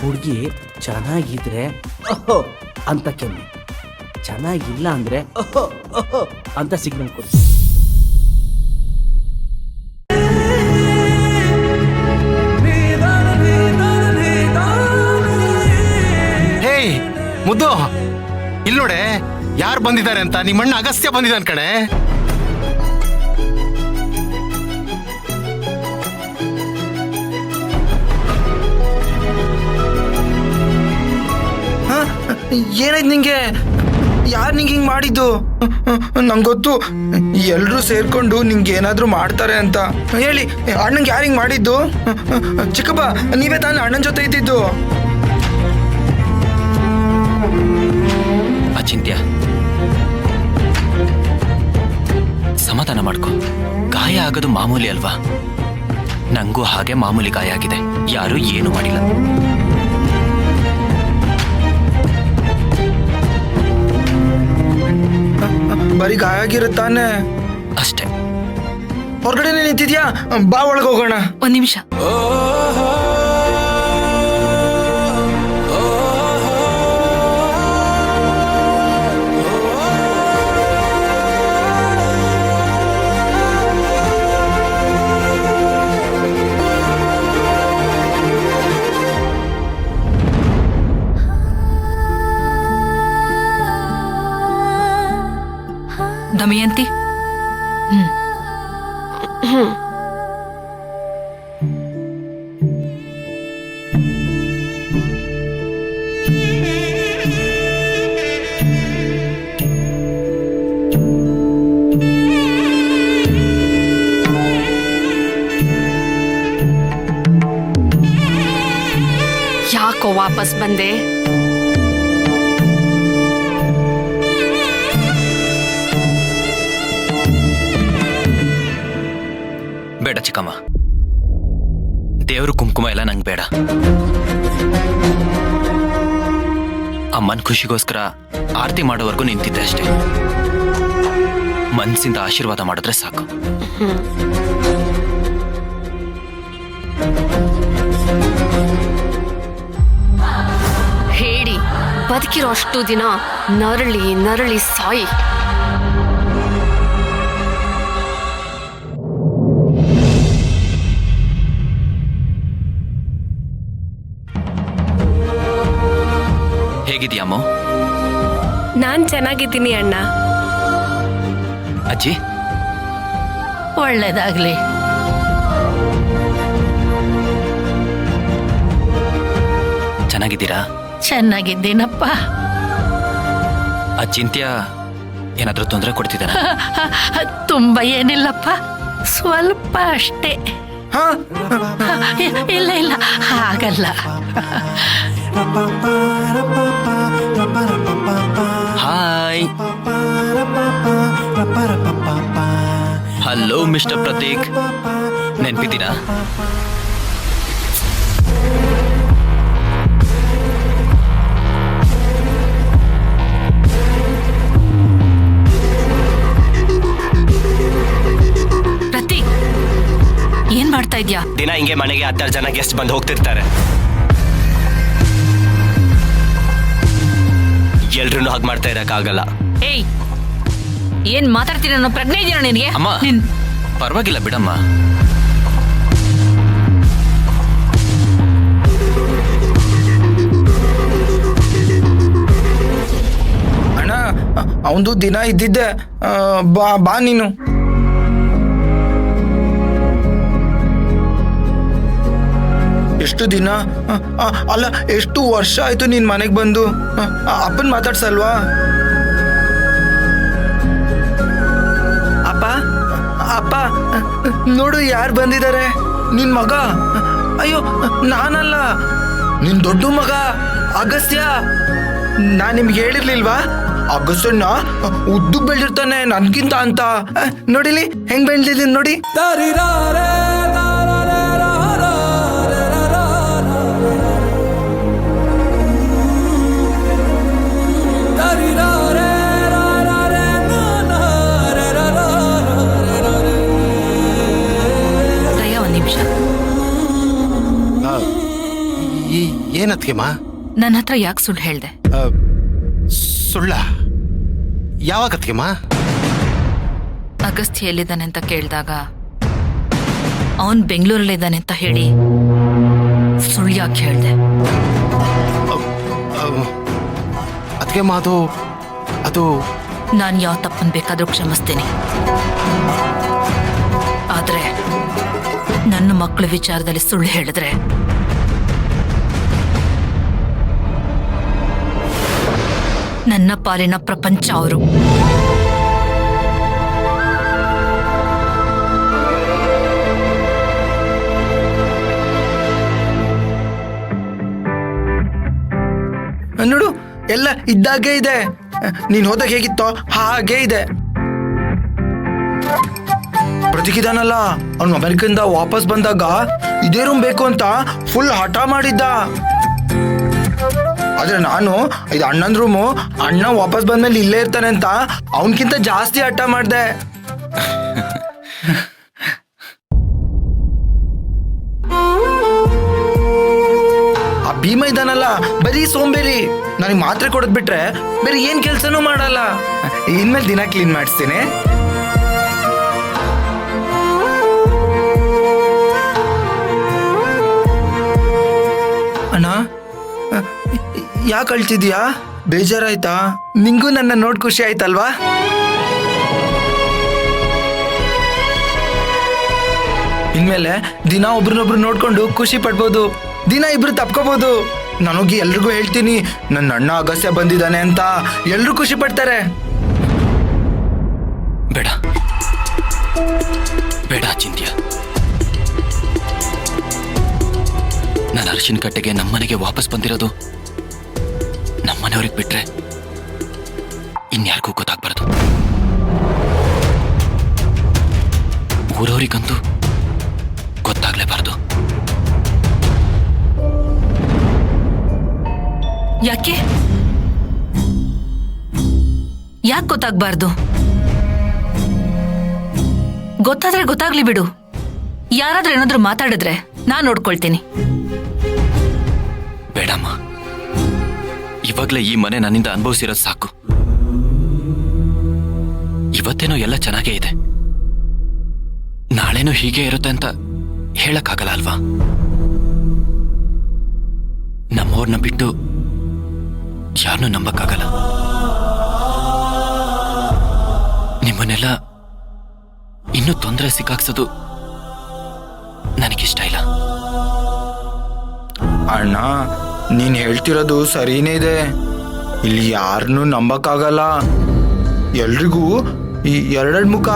ಹುಡುಗಿ ಚೆನ್ನಾಗಿದ್ರೆ ಓಹೋ ಅಂತ ಕೆಮ್ಮಿ, ಚೆನ್ನಾಗಿಲ್ಲ ಅಂದ್ರೆ ಓಹೋ ಓಹೋ ಅಂತ ಸಿಗ್ನಲ್ ಕೊಡಿ. ಹೇ ಮುದ್ದು, ಇಲ್ಲಿ ನೋಡೆ ಯಾರು ಬಂದಿದ್ದಾರೆ ಅಂತ. ನಿಮ್ಮಣ್ಣ ಅಗಸ್ತ್ಯ ಬಂದಿದ್ದಾನೆ ಕಣೆ. ಏನಾಯ್ತು ನಿಂಗೆ? ಯಾರು ನಿಂಗೆ ಹಿಂಗೆ ಮಾಡಿದ್ದು? ನಂಗೊತ್ತು ಎಲ್ಲರೂ ಸೇರ್ಕೊಂಡು ನಿಂಗೆ ಏನಾದರೂ ಮಾಡ್ತಾರೆ ಅಂತ. ಹೇಳಿ, ಅಣ್ಣಂಗೆ ಯಾರು ಹಿಂಗೆ ಮಾಡಿದ್ದು? ಚಿಕ್ಕಪ್ಪ, ನೀವೇ ತಾನೇ ಅಣ್ಣನ ಜೊತೆ ಇದ್ದಿದ್ದು? ಅಚಿಂತ್ಯ, ಸಮಾಧಾನ ಮಾಡ್ಕೊ. ಗಾಯ ಆಗೋದು ಮಾಮೂಲಿ ಅಲ್ವಾ? ನಂಗೂ ಹಾಗೆ ಮಾಮೂಲಿ ಗಾಯ ಆಗಿದೆ. ಯಾರೂ ಏನು ಮಾಡಿಲ್ಲ. ಬರೀ ಗಾಯ ಆಗಿರುತ್ತಾನೆ ಅಷ್ಟೇ. ಹೊರಗಡೆ ನಿಂತಿದ್ಯಾ? ಬಾ ಒಳಗೆ ಹೋಗೋಣ. ಒಂದ್ ನಿಮಿಷ. ದಮಯಂತಿ, ಯಾಕೋ ವಾಪಸ್ ಬಂದೆ? ಬೇಡ ಚಿಕ್ಕಮ್ಮ, ದೇವರು ಕುಂಕುಮ ಎಲ್ಲ ನಂಗೆ ಬೇಡ. ಅಮ್ಮನ ಖುಷಿಗೋಸ್ಕರ ಆರತಿ ಮಾಡೋವರೆಗೂ ನಿಂತಿದ್ದೆ ಅಷ್ಟೇ. ಮನಸ್ಸಿಂದ ಆಶೀರ್ವಾದ ಮಾಡಿದ್ರೆ ಸಾಕು. ಹೇಳಿ, ಬದುಕಿರೋ ಅಷ್ಟು ದಿನ ನರಳಿ ನರಳಿ ಸಾಯಿ. ಹೇಗಿದ್ಯಾಮೋ? ನಾನ್ ಚೆನ್ನಾಗಿದ್ದೀನಿ ಅಣ್ಣ. ಅಜ್ಜಿ, ಒಳ್ಳೇದಾಗ್ಲಿ. ಚೆನ್ನಾಗಿದ್ದೀರಾ? ಚೆನ್ನಾಗಿದ್ದೀನಪ್ಪ. ಅಚಿಂತ್ಯ ಏನಾದ್ರೂ ತೊಂದರೆ ಕೊಡ್ತಿದ್ದಾನ? ತುಂಬಾ ಏನಿಲ್ಲಪ್ಪ, ಸ್ವಲ್ಪ ಅಷ್ಟೇ. ಇಲ್ಲ ಇಲ್ಲ, ಹಾಗಲ್ಲ. ಹಾಯ್, ಹಲೋ ಮಿಸ್ಟರ್ ಪ್ರತೀಕ್, ನೆನ್ಪಿದ್ದೀರಾ? ಪ್ರತೀಕ್, ಏನ್ ಮಾಡ್ತಾ ಇದ್ಯಾ? ದಿನ ಹಿಂಗೆ ಮನೆಗೆ 10 ಜನ ಗೆಸ್ಟ್ ಬಂದು ಹೋಗ್ತಿರ್ತಾರೆ. ಎಲ್ರೂ ಹಾಗೆ ಮಾಡ್ತಾ ಇರಕ್ಕಾಗಲ್ಲ. ಏಯ್, ಏನ್ ಮಾತಾಡ್ತೀನಿ ಅನ್ನೋ ಪ್ರಜ್ಞೆ ಇದೆಯಾ ನಿನಗೆ? ಅಮ್ಮ, ಪರವಾಗಿಲ್ಲ ಬಿಡಮ್ಮ. ಅಣ್ಣ, ಅವಂದು ದಿನ ಇದ್ದಿದ್ದೆ. ಬಾ ನೀನು. ಎಷ್ಟು ದಿನ ಅಲ್ಲ, ಎಷ್ಟು ವರ್ಷ ಆಯ್ತು ನೀನ್ ಮನೆಗೆ ಬಂದು? ಅಪ್ಪನ್ ಮಾತಾಡ್ಸಲ್ವಾ? ಅಪ್ಪ ಅಪ್ಪ, ನೋಡು ಯಾರು ಬಂದಿದ್ದಾರೆ. ನಿನ್ ಮಗ. ಅಯ್ಯೋ, ನಾನಲ್ಲ, ನಿನ್ ದೊಡ್ಡ ಮಗ ಅಗಸ್ತ್ಯ. ನಾನ್ ನಿಮ್ಗೆ ಹೇಳಿರ್ಲಿಲ್ವಾ? ಅಗಸ್ತ್ಯನ ಉದ್ದಕ್ ಬೆಳೆದಿರ್ತಾನೆ ನನ್ಗಿಂತ ಅಂತ. ನೋಡಿಲಿ ಹೆಂಗ್ ಬೆಳೆದಿದ್ದೀನಿ ನೋಡಿ. ಏನತ್ಗೆ? ಅತ್ಗೆಮ್ಮ ನನ್ನ ಹತ್ರ ಯಾಕೆ ಸುಳ್ಳು ಹೇಳ್ದೆ? ಸುಳ್ಳ? ಯಾವಾಗ ಅತ್ಗೆಮ್ಮ? ಅಗಸ್ತ್ಯ ಎಲ್ಲಿದ್ದಾನೆ ಅಂತ ಕೇಳಿದಾಗ ಅವನ್ ಬೆಂಗಳೂರಲ್ಲಿದ್ದಾನೆ ಅಂತ ಹೇಳಿ ಸುಳ್ಳು ಯಾಕೆ ಹೇಳ್ದೆ? ಅತ್ಗೆಮ್ಮ ಅದು ನಾನು ಯಾವ ತಪ್ಪನ್ ಬೇಕಾದ್ರೂ ಕ್ಷಮಿಸ್ತೇನೆ, ಆದ್ರೆ ನನ್ನ ಮಕ್ಕಳ ವಿಚಾರದಲ್ಲಿ ಸುಳ್ಳು ಹೇಳಿದ್ರೆ ನನ್ನ ಪಾಲಿನ ಪ್ರಪಂಚ ಅವರು. ನೋಡು, ಎಲ್ಲ ಇದ್ದಾಗೆ ಇದೆ. ನೀನ್ ಹೋದಾಗ ಹೇಗಿತ್ತೋ ಹಾಗೆ ಇದೆ. ಪ್ರತೀಕಿದಾನಲ್ಲ, ಅವ್ನು ಅಮೆರಿಕದಿಂದ ವಾಪಸ್ ಬಂದಾಗ ಇದೇ ರೂಮ್ ಬೇಕು ಅಂತ ಫುಲ್ ಹಠ ಮಾಡಿದ್ದ. ಆದ್ರೆ ನಾನು ಇದು ಅಣ್ಣನ ರೂಮು, ಅಣ್ಣ ವಾಪಸ್ ಬಂದ್ಮೇಲೆ ಇಲ್ಲೇ ಇರ್ತಾನೆ ಅಂತ ಅವನ್ಕಿಂತ ಜಾಸ್ತಿ ಹಠ ಮಾಡ್ದೆ. ಆ ಭೀಮ ಇದಾನಲ್ಲ, ಬರೀ ಸೋಂಬೇರಿ. ನನಗೆ ಮಾತ್ರೆ ಕೊಡದ್ ಬಿಟ್ರೆ ಬೇರೆ ಏನ್ ಕೆಲ್ಸನೂ ಮಾಡಲ್ಲ. ಇನ್ಮೇಲೆ ದಿನ ಕ್ಲೀನ್ ಮಾಡಿಸ್ತೀನಿ. ಅಣ್ಣ, ಯಾಕೆ ಅಳ್ತಿದ್ಯಾ? ಬೇಜಾರಾಯ್ತಾ? ನಿಂಗೂ ನನ್ನ ನೋಡ್ ಖುಷಿ ಆಯ್ತಲ್ವಾ? ಇನ್ಮೇಲೆ ದಿನ ಒಬ್ರನ್ನೊಬ್ರು ನೋಡ್ಕೊಂಡು ಖುಷಿ ಪಡ್ಬೋದು, ದಿನ ಇಬ್ರು ತಪ್ಕೋಬಹುದು. ನನಗೆ ಎಲ್ರಿಗೂ ಹೇಳ್ತೀನಿ, ನನ್ನ ಅಣ್ಣ ಅಗಸ್ತ್ಯ ಬಂದಿದ್ದಾನೆ ಅಂತ. ಎಲ್ರು ಖುಷಿ ಪಡ್ತಾರೆ. ಬೇಡ ಬೇಡ ಚಿಂತ್ಯ, ನಾನು ಅರಿಶಿನ ಕಟ್ಟೆಗೆ ನಮ್ಮನೆಗೆ ವಾಪಸ್ ಬಂದಿರೋದು ನಮ್ಮನೆಯವ್ರಿಗೆ ಬಿಟ್ರೆ ಇನ್ಯಾರಿಗೂ ಗೊತ್ತಾಗ್ಬಾರ್ದು. ಊರವರಿಗಂತೂ ಗೊತ್ತಾಗ್ಲೇಬಾರ್ದು. ಯಾಕೆ ಗೊತ್ತಾಗ್ಬಾರ್ದು? ಗೊತ್ತಾದ್ರೆ ಗೊತ್ತಾಗ್ಲಿ ಬಿಡು. ಯಾರಾದ್ರೂ ಏನಾದ್ರೂ ಮಾತಾಡಿದ್ರೆ ನಾನ್ ನೋಡ್ಕೊಳ್ತೀನಿ. ಬೇಡಮ್ಮ, ಇವಾಗ್ಲೇ ಈ ಮನೆ ನನ್ನಿಂದ ಅನುಭವಿಸಿರೋದು ಸಾಕು. ಇವತ್ತೇನೋ ಎಲ್ಲ ಚೆನ್ನಾಗೇ ಇದೆ, ನಾಳೆನೂ ಹೀಗೆ ಇರುತ್ತೆ ಅಂತ ಹೇಳಕ್ಕಾಗಲ್ಲ ಅಲ್ವಾ? ನಮ್ಮವ್ರನ್ನ ಬಿಟ್ಟು ಯಾರನ್ನೂ ನಂಬಕ್ಕಾಗಲ್ಲ. ನಿಮ್ಮನ್ನೆಲ್ಲ ಇನ್ನೂ ತೊಂದರೆ ಸಿಕ್ಕಾಕ್ಸೋದು ನನಗಿಷ್ಟ ಇಲ್ಲ. ಅಣ್ಣ, ನೀನ್ ಹೇಳ್ತಿರೋದು ಸರಿನೇ ಇದೆ. ಇಲ್ಲಿ ಯಾರನ್ನೂ ನಂಬಕ್ಕಾಗಲ್ಲ. ಎಲ್ರಿಗೂ ಈ ಎರಡೆರಡು ಮುಖ.